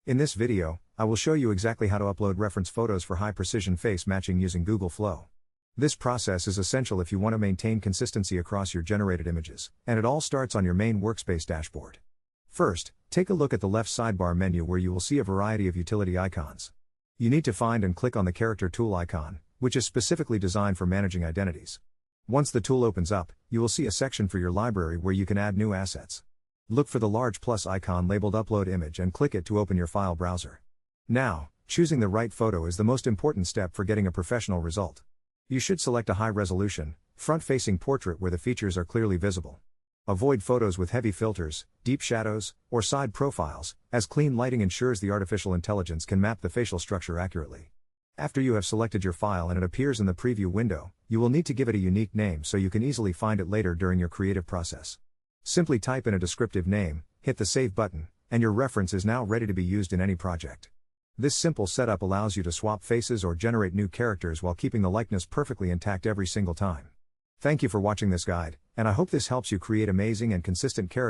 In this video, I will show you exactly how to upload reference photos for high-precision face matching using Google Flow. This process is essential if you want to maintain consistency across your generated images, and it all starts on your main workspace dashboard. First, take a look at the left sidebar menu where you will see a variety of utility icons. You need to find and click on the character tool icon, which is specifically designed for managing identities. Once the tool opens up, you will see a section for your library where you can add new assets. Look for the large plus icon labeled Upload Image and click it to open your file browser. Now, choosing the right photo is the most important step for getting a professional result. You should select a high-resolution, front-facing portrait where the features are clearly visible. Avoid photos with heavy filters, deep shadows, or side profiles, as clean lighting ensures the artificial intelligence can map the facial structure accurately. After you have selected your file and it appears in the preview window, you will need to give it a unique name so you can easily find it later during your creative process. Simply type in a descriptive name, hit the Save button, and your reference is now ready to be used in any project. This simple setup allows you to swap faces or generate new characters while keeping the likeness perfectly intact every single time. Thank you for watching this guide, and I hope this helps you create amazing and consistent characters